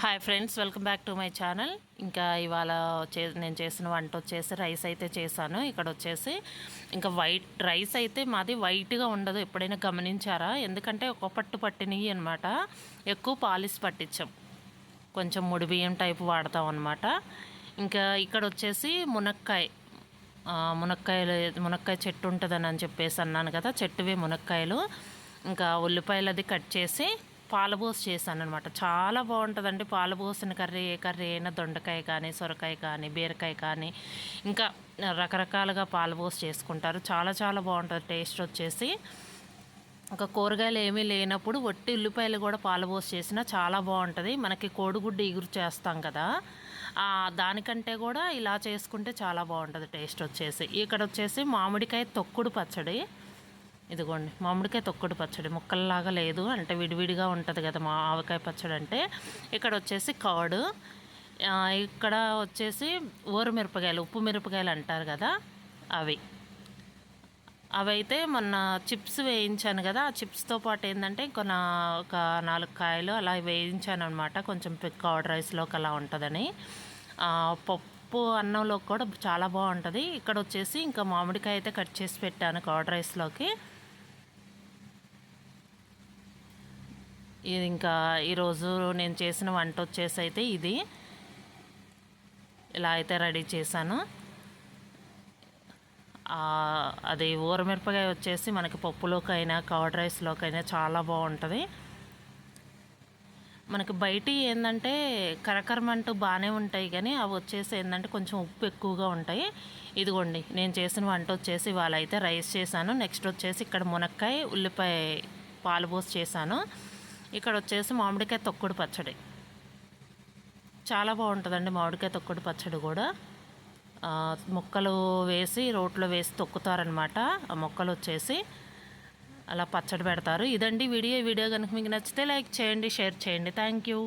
Hi friends, welcome back to my channel. ఇంకా ఇవాళ నేను చేసిన వంట వచ్చేసి రైస్ అయితే చేశాను. ఇక్కడ వచ్చేసి ఇంకా వైట్ రైస్ అయితే మాది వైట్గా ఉండదు, ఎప్పుడైనా గమనించారా? ఎందుకంటే ఒక పట్టు పట్టినవి అనమాట, ఎక్కువ పాలిష్ పట్టించాం, కొంచెం ముడి బియ్యం టైపు వాడతాం అనమాట. ఇంకా ఇక్కడ వచ్చేసి మునక్కాయ చెట్టు ఉంటుందని చెప్పేసి అన్నాను కదా, చెట్టువే మునక్కాయలు. ఇంకా ఉల్లిపాయలు అది కట్ చేసి పాలబోసి చేశాను అనమాట. చాలా బాగుంటుందండి పాలబోసిన కర్రీ. ఏ కర్రీ అయినా, దొండకాయ కానీ, సొరకాయ కానీ, బీరకాయ కానీ, ఇంకా రకరకాలుగా పాలబోసి చేసుకుంటారు. చాలా చాలా బాగుంటుంది టేస్ట్ వచ్చేసి. ఇంకా కూరగాయలు ఏమీ లేనప్పుడు వట్టి ఉల్లిపాయలు కూడా పాలబోసి చేసినా చాలా బాగుంటుంది. మనకి కోడిగుడ్డు ఇగురు చేస్తాం కదా, దానికంటే కూడా ఇలా చేసుకుంటే చాలా బాగుంటుంది టేస్ట్ వచ్చేసి. ఇక్కడ వచ్చేసి మామిడికాయ తొక్కుడు పచ్చడి. ఇదిగోండి, మామిడికాయ తొక్కుడు పచ్చడి ముక్కల్లాగా లేదు, అంటే విడివిడిగా ఉంటుంది కదా మా ఆవకాయ పచ్చడి అంటే. ఇక్కడ వచ్చేసి కర్డ్, ఇక్కడ వచ్చేసి ఊరమిరపకాయలు, ఉప్పు మిరపకాయలు అంటారు కదా, అవి అయితే మొన్న చిప్స్ వేయించాను కదా, ఆ చిప్స్తో పాటు ఏంటంటే ఒక 4 కాయలు అలా వేయించాను అనమాట, కొంచెం కర్డ్ రైస్లోకి అలా ఉంటుందని. పప్పు అన్నంలో కూడా చాలా బాగుంటుంది. ఇక్కడ వచ్చేసి ఇంకా మామిడికాయ అయితే కట్ చేసి పెట్టాను కర్డ్ రైస్లోకి. ఇది ఇంకా ఈరోజు నేను చేసిన వంట వచ్చేసి అయితే ఇది ఇలా అయితే రెడీ చేశాను. అది ఊరమిరపకాయ వచ్చేసి మనకి పప్పులోకైనా కర్డ్ రైస్లోకైనా చాలా బాగుంటుంది. మనకి బయట ఏంటంటే కరకరమంటూ బాగానే ఉంటాయి, కానీ అవి వచ్చేసి ఏంటంటే కొంచెం ఉప్పు ఎక్కువగా ఉంటాయి. ఇదిగోండి, నేను చేసిన వంట వచ్చేసి ఇవాళ అయితే రైస్ చేశాను. నెక్స్ట్ వచ్చేసి ఇక్కడ మునక్కాయ ఉల్లిపాయ పాలుపోసి చేశాను. ఇక్కడ వచ్చేసి మామిడికాయ తొక్కుడు పచ్చడి. చాలా బాగుంటుందండి మామిడికాయ తొక్కుడు పచ్చడి కూడా. ముక్కలు వేసి రోట్లో వేసి తొక్కుతారనమాట. ఆ ముక్కలు వచ్చేసి అలా పచ్చడి పెడతారు. ఇదండి వీడియో కనుక మీకు నచ్చితే లైక్ చేయండి, షేర్ చేయండి. Thank you.